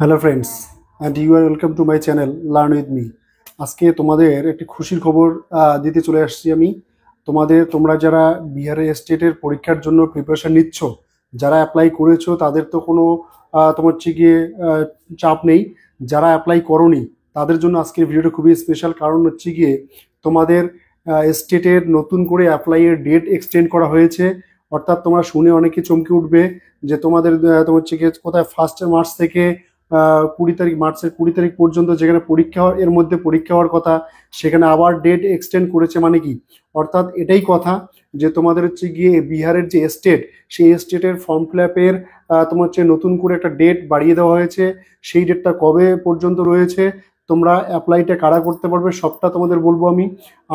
Hello friends, and you are welcome to my channel learn with me. আজকে তোমাদের একটি খুশির খবর দিতে চলে আসছি আমি। তোমরা যারা বিহারের স্টেটের পরীক্ষার জন্য প্রিপারেশন নিচ্ছ, যারা অ্যাপ্লাই করেছো তাদের তো কোনো তোমার হচ্ছে গিয়ে চাপ নেই। যারা অ্যাপ্লাই করোনি তাদের জন্য আজকের ভিডিওটা খুবই স্পেশাল, কারণ হচ্ছে গিয়ে তোমাদের স্টেটের নতুন করে অ্যাপ্লাইয়ের ডেট এক্সটেন্ড করা হয়েছে। অর্থাৎ তোমরা শুনে অনেকে চমকে উঠবে যে তোমাদের তোমার হচ্ছে গিয়ে কোথায় 1 মার্চ থেকে 20 তারিখ, মার্চের 20 তারিখ পর্যন্ত যেখানে পরীক্ষা এর মধ্যে পরীক্ষা হওয়ার কথা, সেখানে আবার ডেট এক্সটেন্ড করেছে। মানে কি, অর্থাৎ এটাই কথা যে তোমাদের হচ্ছে গিয়ে বিহারের যে স্টেট, সেই স্টেটের ফর্ম ফিল আপের তোমার হচ্ছে নতুন করে একটা ডেট বাড়িয়ে দেওয়া হয়েছে। সেই ডেটটা কবে পর্যন্ত রয়েছে, তোমরা অ্যাপ্লাইটা কারা করতে পারবে, সবটা তোমাদের বলবো আমি।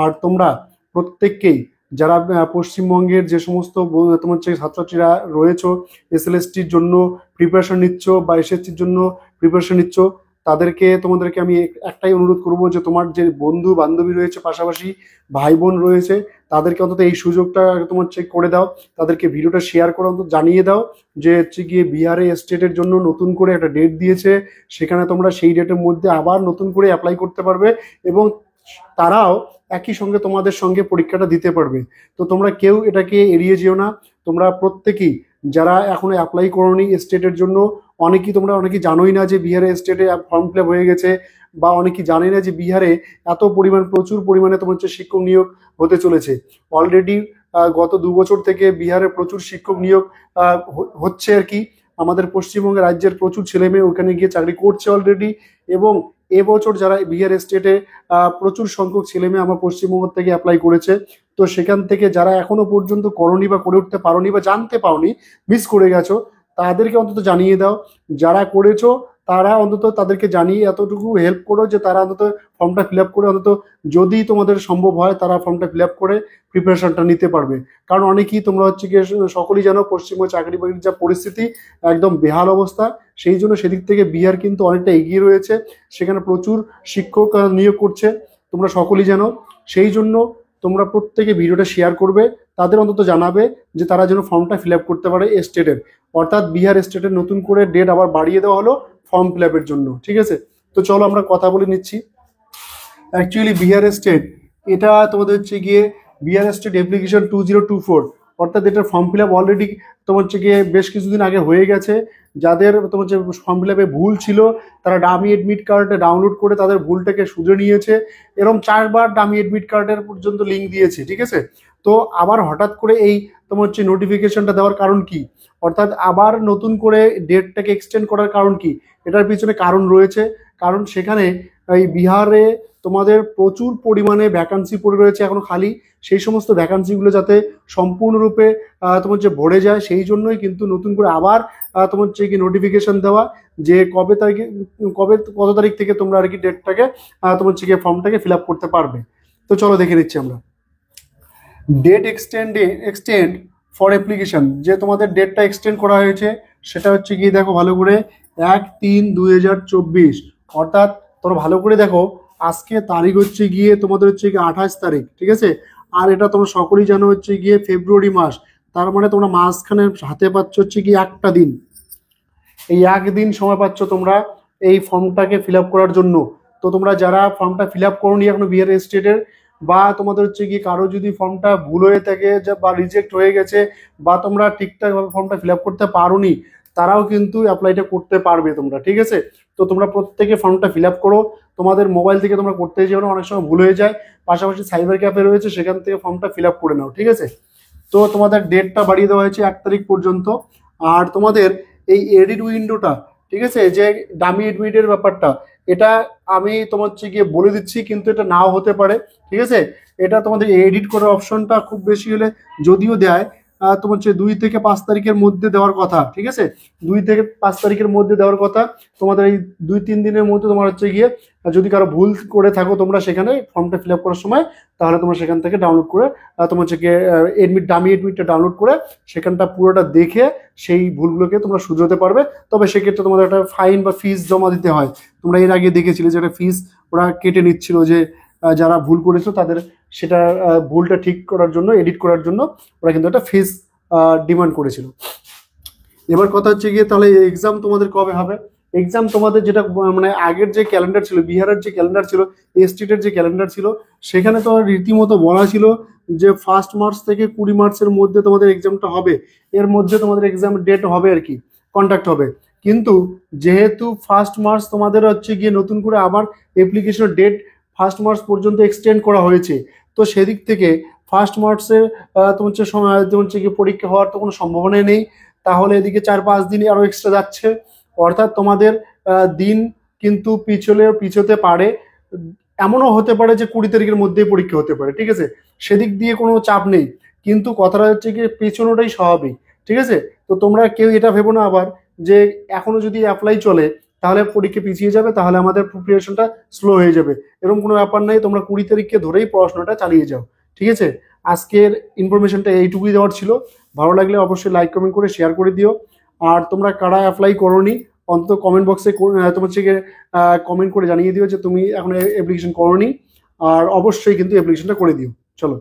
আর তোমরা প্রত্যেককেই যারা পশ্চিমবঙ্গের যে সমস্ত তোমার হচ্ছে ছাত্রছাত্রীরা রয়েছো, এসএলএসটির জন্য প্রিপারেশন নিচ্ছ বা এসএসসির জন্য প্রিপারেশন নিচ্ছ, তোমাদেরকে আমি একটাই অনুরোধ করব যে তোমার যে বন্ধু বান্ধবী রয়েছে, পাশাপাশি ভাই বোন রয়েছে, তাদেরকে অন্তত এই সুযোগটা তোমার চেক করে দাও। তাদেরকে ভিডিওটা শেয়ার করে অন্তত জানিয়ে দাও যে হচ্ছে গিয়ে বিহারে স্টেটের জন্য নতুন করে একটা ডেট দিয়েছে, সেখানে তোমরা সেই ডেটের মধ্যে আবার নতুন করে অ্যাপ্লাই করতে পারবে এবং তারাও একই সঙ্গে তোমাদের সঙ্গে পরীক্ষাটা দিতে পারবে। তো তোমরা কেউ এটাকে এড়িয়ে যেও না। তোমরা প্রত্যেকেই যারা এখনো অ্যাপ্লাই করোনি স্টেটের জন্য, অনেকেই জানোই না যে বিহারে স্টেটে ফর্ম ফিল আপ হয়ে গেছে, বা অনেকেই জানে না যে বিহারে প্রচুর পরিমাণে তোমার হচ্ছে শিক্ষক নিয়োগ হতে চলেছে। অলরেডি গত 2 বছর থেকে বিহারে প্রচুর শিক্ষক নিয়োগ হচ্ছে আর কি। আমাদের পশ্চিমবঙ্গ রাজ্যের প্রচুর ছেলে মেয়ে ওখানে গিয়ে চাকরি করছে অলরেডি। এবং এবছর যারা বিহার স্টেটে প্রচুর সংখ্যক ছেলে মেয়ে আমার পশ্চিমবঙ্গ থেকে অ্যাপ্লাই করেছে। তো সেখান থেকে যারা এখনো পর্যন্ত করনি বা করে উঠতে পারোনি বা জানতে পাওনি, মিস করে গেছো, তাদেরকে অন্তত জানিয়ে দাও। যারা করেছো তারা অন্তত তাদেরকে জানিয়ে এতটুকু হেল্প করো যে তারা অন্তত ফর্মটা ফিল আপ করে, অন্তত যদি তোমাদের সম্ভব হয় তারা ফর্মটা ফিল আপ করে প্রিপারেশনটা নিতে পারবে। কারণ অনেকেই তোমরা হচ্ছে গিয়ে সকলেই জানো পশ্চিমবঙ্গ চাকরি বাকরির যা পরিস্থিতি, একদম বেহাল অবস্থা। সেই জন্য সেদিক থেকে বিহার কিন্তু অনেকটা এগিয়ে রয়েছে, সেখানে প্রচুর শিক্ষক নিয়োগ করছে, তোমরা সকলেই জানো। সেই জন্য তোমরা প্রত্যেকে ভিডিওটা শেয়ার করবে, তাদের অন্তত জানাবে যে তারা যেন ফর্মটা ফিল আপ করতে পারে স্টেটের। অর্থাৎ বিহার স্টেটের নতুন করে ডেট আবার বাড়িয়ে দেওয়া হলো ফর্ম ফিল আপের জন্য, ঠিক আছে? তো চলো আমরা কথা বলে নিচ্ছি। অ্যাকচুয়ালি বিহার স্টেট, এটা তোমাদের হচ্ছে গিয়ে বিহার স্টেট অ্যাপ্লিকেশন 2024, অর্থাৎ এটার ফর্ম ফিল আপ অলরেডি তোমার হচ্ছে গিয়ে বেশ কিছুদিন আগে হয়ে গেছে। যাদের তোমার হচ্ছে ফর্ম ফিল আপে ভুল ছিল, তারা ডামি এডমিট কার্ডে ডাউনলোড করে তাদের ভুলটাকে শুধরে নিয়েছে। এরকম 4বার ডামি এডমিট কার্ডের পর্যন্ত লিঙ্ক দিয়েছে, ঠিক আছে? তো আবার হঠাৎ করে এই তোমার হচ্ছে নোটিফিকেশনটা দেওয়ার কারণ কি, অর্থাৎ আবার নতুন করে ডেটটাকে এক্সটেন্ড করার কারণ কি? এটার পিছনে কারণ রয়েছে। কারণ সেখানে এই বিহারে তোমাদের প্রচুর পরিমাণে ভ্যাকান্সি পড়ে রয়েছে এখনো খালি। সেই সমস্ত ভ্যাকান্সিগুলো যাতে সম্পূর্ণরূপে তোমার হচ্ছে ভরে যায়, সেই জন্যই কিন্তু নতুন করে আবার তোমার হচ্ছে কি নোটিফিকেশন দেওয়া যে কত তারিখ থেকে তোমরা আর কি ডেটটাকে তোমার হচ্ছে গিয়ে ফর্মটাকে ফিল আপ করতে পারবে। তো চলো দেখে নিচ্ছি আমরা। ডেট এক্সটেন্ড ফর অ্যাপ্লিকেশন, যে তোমাদের ডেটটা এক্সটেন্ড করা হয়েছে সেটা হচ্ছে গিয়ে দেখো ভালো করে, 1-3-2024। অর্থাৎ তোমরা ভালো করে দেখো, আজকে তারিখ হচ্ছে গিয়ে তোমাদের হচ্ছে গিয়ে 28 তারিখ, ঠিক আছে? আর এটা তোমরা সকলেই জানো হচ্ছে গিয়ে ফেব্রুয়ারি মাস। তার মানে তোমরা মাঝখানে হাতে পাচ্ছ হচ্ছে গিয়ে একটা দিন। এই একদিন সময় পাচ্ছ তোমরা এই ফর্মটাকে ফিল আপ করার জন্য। তো তোমরা যারা ফর্মটা ফিল আপ করোনি এখনো বিহার স্টেটের, বা তোমাদের হচ্ছে গিয়ে কারো যদি ফর্মটা ভুল হয়ে থাকে বা রিজেক্ট হয়ে গেছে, বা তোমরা ঠিকঠাকভাবে ফর্মটা ফিল আপ করতে পারোনি, তারাও কিন্তু অ্যাপ্লাইটা করতে পারবে তোমরা, ঠিক আছে? তো তোমরা প্রত্যেকে ফর্মটা ফিল আপ করো। তোমাদের মোবাইল থেকে তোমরা করতে যেও না, অনেক সময় ভুল হয়ে যায়। পাশাপাশি সাইবার ক্যাফে রয়েছে, সেখান থেকে ফর্মটা ফিল আপ করে নাও, ঠিক আছে? তো তোমাদের ডেটটা বাড়িয়ে দেওয়া হয়েছে 1 তারিখ পর্যন্ত। আর তোমাদের এই এডিট উইন্ডোটা, ঠিক আছে, যে ডামি এডমিটের ব্যাপারটা, এটা আমি তোমার হচ্ছে গিয়ে বলে দিচ্ছি, কিন্তু এটা নাও হতে পারে, ঠিক আছে? এটা তোমাদের এডিট করার অপশনটা খুব বেশি হলে যদিও দেয়, তোমার হচ্ছে 2 থেকে 5 তারিখের মধ্যে দেওয়ার কথা, ঠিক আছে? 2 থেকে 5 তারিখের মধ্যে দেওয়ার কথা। তোমাদের এই 2-3 দিনের মধ্যে তোমার হচ্ছে গিয়ে যদি কারো ভুল করে থাকো তোমরা সেখানে ফর্মটা ফিল আপ করার সময়, তাহলে তোমরা সেখান থেকে ডাউনলোড করে তোমার হচ্ছে গিয়ে ডামি এডমিটটা ডাউনলোড করে সেখানটা পুরোটা দেখে সেই ভুলগুলোকে তোমরা শুধরাতে পারবে। তবে সেক্ষেত্রে তোমাদের একটা ফাইন বা ফিস জমা দিতে হয়। তোমরা এর আগে দেখেছিলে যে একটা ফিস ওরা কেটে নিচ্ছিল, যে যারা ভুল করেছো তাদের সেটা ভুলটা ঠিক করার জন্য, এডিট করার জন্য ওরা কিন্তু একটা ফিস ডিমান্ড করেছিল। এবার কথা হচ্ছে গিয়ে তাহলে এক্সাম তোমাদের কবে হবে? এক্সাম তোমাদের যেটা মানে আগের যে ক্যালেন্ডার ছিল, বিহারের যে ক্যালেন্ডার ছিল, স্টেটের যে ক্যালেন্ডার ছিল, সেখানে তো রীতিমতো বলা ছিল যে 1 মার্চ থেকে 20 মার্চের মধ্যে তোমাদের এক্সামটা হবে, এর মধ্যে তোমাদের এক্সাম ডেট হবে আর কি, কন্ডাক্ট হবে। কিন্তু যেহেতু 1 মার্চ তোমাদের হচ্ছে গিয়ে নতুন করে আবার অ্যাপ্লিকেশনের ডেট 1 মার্চ পর্যন্ত এক্সটেন্ড করা হয়েছে, তো সেদিক থেকে 1 মার্চে তোমার হচ্ছে তোমার হচ্ছে গিয়ে পরীক্ষা হওয়ার তো কোনো সম্ভাবনাই নেই। তাহলে এদিকে 4-5 দিন আরো এক্সট্রা যাচ্ছে, অর্থাৎ তোমাদের দিন কিন্তু পিছোতে পারে। এমনও হতে পারে যে 20 তারিখের মধ্যেই পরীক্ষা হতে পারে, ঠিক আছে? সেদিক দিয়ে কোনো চাপ নেই, কিন্তু কথাটা হচ্ছে কি পেছনোটাই স্বাভাবিক, ঠিক আছে? তো তোমরা কেউ এটা ভেবো না আবার যে এখনো যদি অ্যাপ্লাই চলে তাহলে পরীক্ষা পিছিয়ে যাবে, তাহলে আমাদের প্রিপারেশনটা স্লো হয়ে যাবে, এরকম কোনো ব্যাপার নাই। তোমরা 20 তারিখকে ধরেই পড়াশোনাটা চালিয়ে যাও, ঠিক আছে? আজকের ইনফরমেশনটা এইটুকুই দেওয়ার ছিল। ভালো লাগলে অবশ্যই লাইক কমেন্ট করে শেয়ার করে দিও। আর তোমরা কারা অ্যাপ্লাই করোনি অন্তত কমেন্ট বক্সে তোমার হচ্ছে কমেন্ট করে জানিয়ে দিও যে তুমি এখন অ্যাপ্লিকেশন করোনি, আর অবশ্যই কিন্তু অ্যাপ্লিকেশনটা করে দিও। চলো।